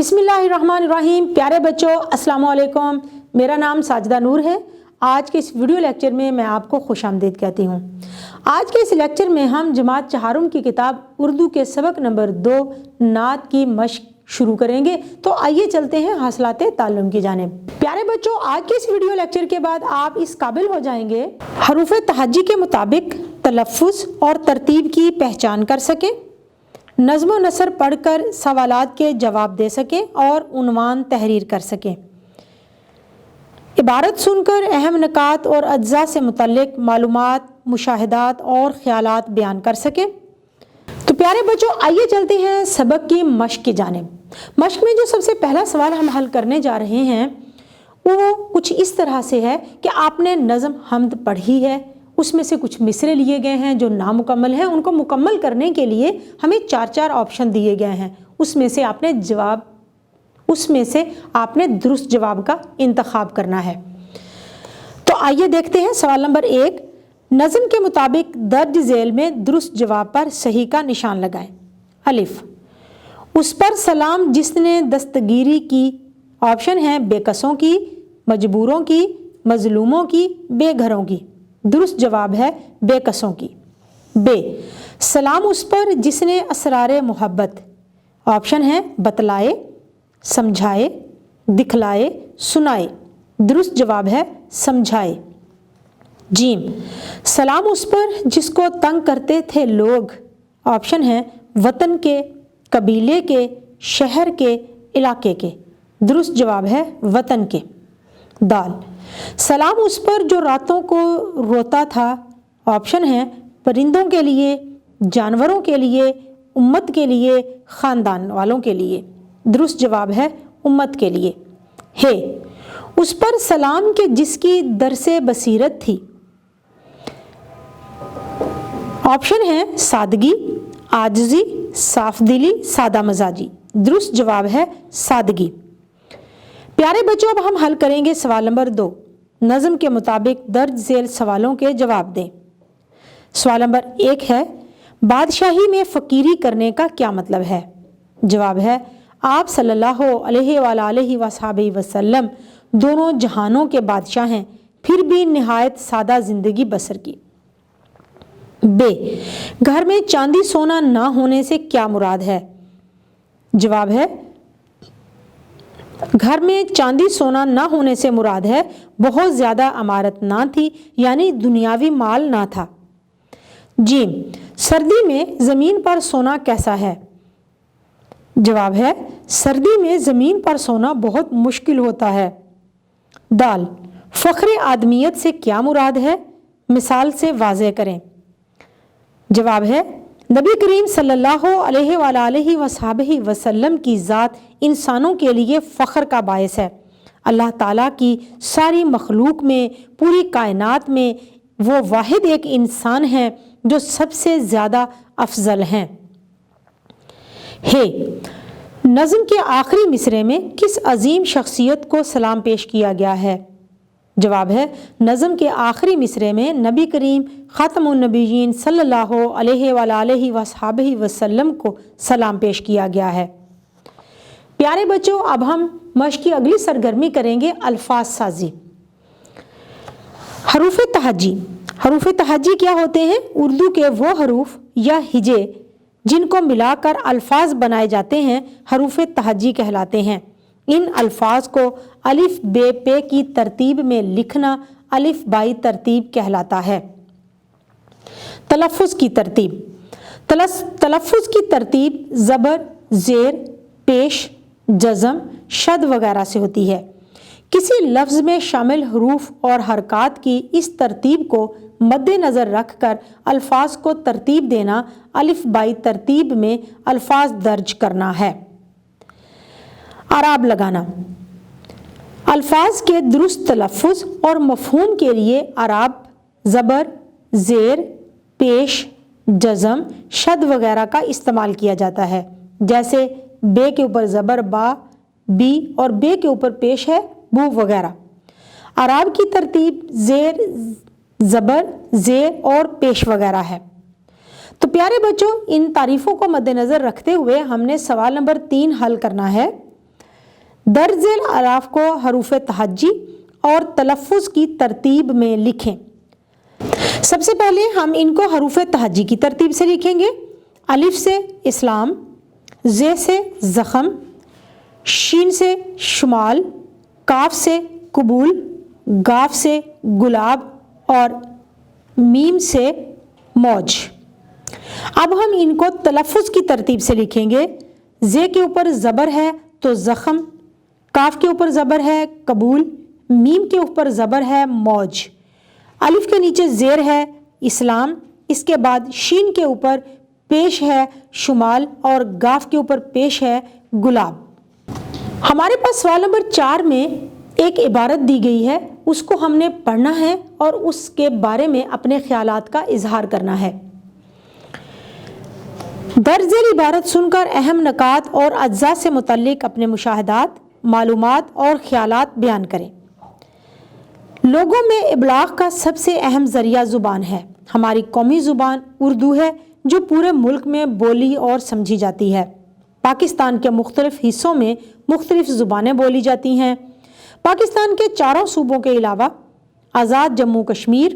बिस्मिल्लाहिर्रहमानिर्रहीम। प्यारे बच्चों, अस्सलाम वालेकुम। मेरा नाम साजिदा नूर है। आज के इस वीडियो लेक्चर में मैं आपको खुशामदीद कहती हूँ। आज के इस लेक्चर में हम जमात चहारुम की किताब उर्दू के सबक नंबर 2 नात की मश्क शुरू करेंगे। तो आइए चलते हैं हासिलाते ताल्लुम की जानिब। प्यारे बच्चों, आज के इस वीडियो लेक्चर के बाद आप इस काबिल हो जाएंगे हरूफ तहज्जी के मुताबिक तलफ़्फ़ुज़ और तरतीब की पहचान कर सकें, नज़्म व नसर पढ़कर सवालात के जवाब दे सकें और उन्वान तहरीर कर सकें। इबारत सुनकर अहम निकात और अज्जा से मुतल्लिक मालूमात, मुशाहिदात और ख़यालात बयान कर सकें। तो प्यारे बच्चों, आइए चलते हैं सबक की मश्क की जानिब। मश्क में जो सबसे पहला सवाल हम हल करने जा रहे हैं वो कुछ इस तरह से है कि आपने नज़्म हमद पढ़ी है, उसमें से कुछ मिसरे लिए गए हैं जो नामुकम्मल हैं, उनको मुकम्मल करने के लिए हमें 4 ऑप्शन दिए गए हैं। उसमें से आपने दुरुस्त जवाब का इंतखाब करना है। तो आइए देखते हैं सवाल नंबर 1। नज़्म के मुताबिक दर्ज झेल में दुरुस्त जवाब पर सही का निशान लगाएं। अलिफ, उस पर सलाम जिसने दस्तगीरी की। ऑप्शन है बेकसों की, मजबूरों की, मजलूमों की, बेघरों की। दुरुस्त जवाब है बेकसों की। बे, सलाम उस पर जिसने असरारे मोहब्बत। ऑप्शन है बतलाए, समझाए, दिखलाए, सुनाए। दुरुस्त जवाब है समझाए। जीम, सलाम उस पर जिसको तंग करते थे लोग। ऑप्शन है वतन के, कबीले के, शहर के, इलाके के। दुरुस्त जवाब है वतन के। दाल, सलाम उस पर जो रातों को रोता था। ऑप्शन है परिंदों के लिए, जानवरों के लिए, उम्मत के लिए, ख़ानदान वालों के लिए। दुरुस्त जवाब है उम्मत के लिए। है, उस पर सलाम के जिसकी दरसे बसीरत थी। ऑप्शन है सादगी, आजिज़ी, साफ दिली, सादा मजाजी। दुरुस्त जवाब है सादगी। प्यारे बच्चों, अब हम हल करेंगे सवाल नंबर 2। नज़्म के मुताबिक दर्ज झेल सवालों के जवाब दें। सवाल नंबर 1 है, बादशाही में फ़कीरी करने का क्या मतलब है। जवाब है आप सल्लल्लाहु अलैहि वसल्लम दोनों जहानों के बादशाह हैं, फिर भी निहायत सादा ज़िंदगी बसर की। बे, घर में चांदी सोना ना होने से क्या मुराद है। जवाब है घर में चांदी सोना ना होने से मुराद है बहुत ज़्यादा अमारत ना थी, यानी दुनियावी माल ना था। जीम, सर्दी में ज़मीन पर सोना कैसा है। जवाब है सर्दी में ज़मीन पर सोना बहुत मुश्किल होता है। दाल, फ़ख्र आदमियत से क्या मुराद है, मिसाल से वाज़ेह करें। जवाब है नबी करीम सल्लल्लाहु अलैहि वसल्लम की ज़ात इंसानों के लिए फ़ख्र का बायस है। अल्लाह ताला की सारी मखलूक में, पूरी कायनात में वो वाहिद एक इंसान है जो सबसे ज़्यादा अफजल हैं। है, नज़्म के आखिरी मिसरे में किस अजीम शख्सियत को सलाम पेश किया गया है। जवाब है नज़्म के आखिरी मिसरे में नबी करीम ख़ातमुन नबीयीन सल्लल्लाहु अलैहि वसल्लम को सलाम पेश किया गया है। प्यारे बच्चों, अब हम मश्क की अगली सरगर्मी करेंगे अल्फाज साजी। हरूफ तहज्जी। हरूफ तहज्जी क्या होते हैं? उर्दू के वो हरूफ या हिजे जिनको मिलाकर अल्फाज बनाए जाते हैं हरूफ तहज्जी कहलाते हैं। इन अल्फाज को अलिफ बे पे की तरतीब में लिखना अलिफ बाई तरतीब कहलाता है। तलफ़्फ़ुज़ की तरतीब। तलफ़्फ़ुज़ की तरतीब ज़बर, ज़ेर, पेश, जज़म, शद वगैरह से होती है। किसी लफ्ज़ में शामिल हरूफ और हरकात की इस तरतीब को मद्देनज़र रखकर अल्फाज को तरतीब देना अलिफ बाई तरतीब में अल्फाज दर्ज करना है। आराब लगाना। अल्फाज के दुरुस्त तलफ़्फ़ुज़ और मफ़हूम के लिए आराब, ज़बर, ज़ेर, पेश, जज़म, शद वगैरह का इस्तेमाल किया जाता है। जैसे बे के ऊपर ज़बर बा, बी, और बे के ऊपर पेश है बू वगैरह। आराब की तरतीब ज़ेर, ज़बर, ज़ेर और पेश वगैरह है। तो प्यारे बच्चों, इन तारीफ़ों को मद्देनज़र रखते हुए हमने सवाल नंबर 3 हल करना है। درج ذیل اعراف کو حروف تہجی اور تلفظ کی ترتیب میں لکھیں۔ سب سے پہلے ہم ان کو حروف تہجی کی ترتیب سے لکھیں گے۔ الف سے اسلام، ز سے زخم، شین سے شمال، کاف سے قبول، گاف سے گلاب اور میم سے موج۔ اب ہم ان کو تلفظ کی ترتیب سے لکھیں گے۔ ز کے اوپر زبر ہے تو زخم، کاف کے اوپر زبر ہے قبول، میم کے اوپر زبر ہے موج، الف کے نیچے زیر ہے اسلام، اس کے بعد شین کے اوپر پیش ہے شمال اور گاف کے اوپر پیش ہے گلاب۔ ہمارے پاس سوال نمبر 4 میں ایک عبارت دی گئی ہے، اس کو ہم نے پڑھنا ہے اور اس کے بارے میں اپنے خیالات کا اظہار کرنا ہے۔ درج ذیل عبارت سن کر اہم نکات اور اجزاء سے متعلق اپنے مشاہدات، معلومات اور خیالات بیان کریں۔ لوگوں میں ابلاغ کا سب سے اہم ذریعہ زبان ہے۔ ہماری قومی زبان اردو ہے جو پورے ملک میں بولی اور سمجھی جاتی ہے۔ پاکستان کے مختلف حصوں میں مختلف زبانیں بولی جاتی ہیں۔ پاکستان کے 4 صوبوں کے علاوہ آزاد جموں کشمیر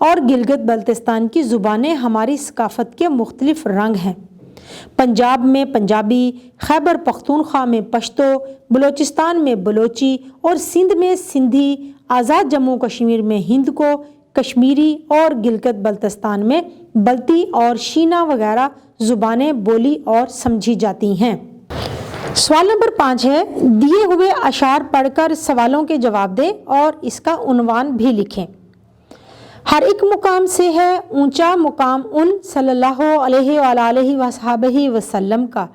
اور گلگت بلتستان کی زبانیں ہماری ثقافت کے مختلف رنگ ہیں۔ پنجاب میں پنجابی، خیبر پختونخوا میں پشتو، بلوچستان میں بلوچی اور سندھ میں سندھی، آزاد جموں کشمیر میں ہند کو، کشمیری اور گلگت بلتستان میں بلتی اور شینا وغیرہ زبانیں بولی اور سمجھی جاتی ہیں۔ سوال نمبر 5 ہے، دیے ہوئے اشعار پڑھ کر سوالوں کے جواب دیں اور اس کا عنوان بھی لکھیں۔ ہر ایک مقام سے ہے اونچا مقام ان صلی اللہ علیہ وآلہ وصحبہ وسلم کا،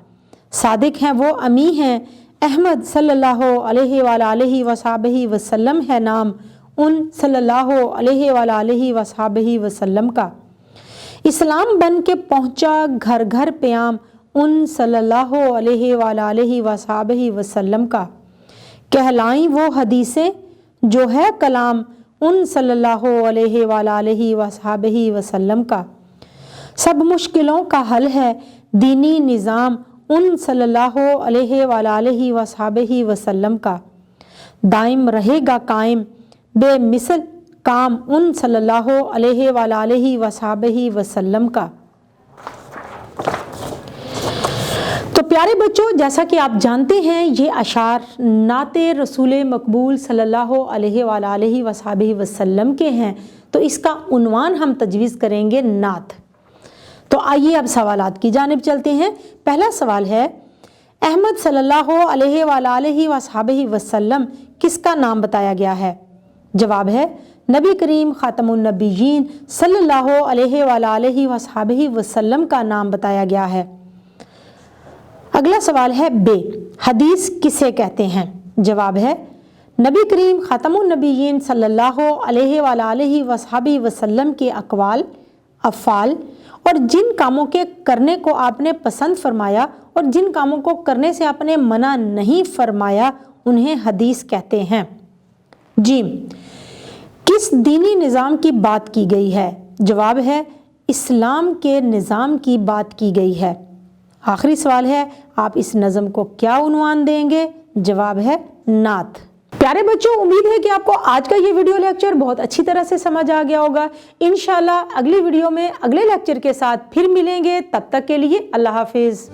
صادق ہیں وہ امی ہیں احمد صلی اللہ علیہ وآلہ وصحبہ وسلم ہے نام ان صلی اللہ علیہ وآلہ وصحبہ وسلم کا، اسلام بن کے پہنچا گھر گھر پیام ان صلی اللہ علیہ وآلہ وصحبہ وسلم کا، کہلائیں وہ حدیثیں جو ہے کلام ان صلی اللہ علیہ وآلہ وصحبہ وسلم کا، سب مشکلوں کا حل ہے دینی نظام ان صلی اللہ علیہ وآلہ وصحبہ وسلم کا، دائم رہے گا قائم بے مثل کام ان صلی اللہ علیہ وآلہ وصحبہ وسلم کا۔ تو پیارے بچوں، جیسا کہ آپ جانتے ہیں یہ اشعار نعت رسول مقبول صلی اللہ علیہ وآلہ وصحبہ وسلم کے ہیں، تو اس کا عنوان ہم تجویز کریں گے نعت۔ تو آئیے اب سوالات کی جانب چلتے ہیں۔ پہلا سوال ہے، احمد صلی اللہ علیہ وآلہ وصحبہ وسلم کس کا نام بتایا گیا ہے؟ جواب ہے نبی کریم خاتم النبیین صلی اللہ علیہ وآلہ وصحبہ وسلم کا نام بتایا گیا ہے۔ اگلا سوال ہے بے، حدیث کسے کہتے ہیں؟ جواب ہے نبی کریم خاتم النبیین صلی اللہ علیہ وآلہ وصحبہ وسلم کے اقوال، افعال اور جن کاموں کے کرنے کو آپ نے پسند فرمایا اور جن کاموں کو کرنے سے آپ نے منع نہیں فرمایا انہیں حدیث کہتے ہیں۔ جیم، کس دینی نظام کی بات کی گئی ہے؟ جواب ہے اسلام کے نظام کی بات کی گئی ہے۔ آخری سوال ہے، آپ اس نظم کو کیا عنوان دیں گے؟ جواب ہے نعت۔ پیارے بچوں، امید ہے کہ آپ کو آج کا یہ ویڈیو لیکچر بہت اچھی طرح سے سمجھ آ گیا ہوگا۔ انشاءاللہ اگلی ویڈیو میں اگلے لیکچر کے ساتھ پھر ملیں گے، تب تک کے لیے اللہ حافظ۔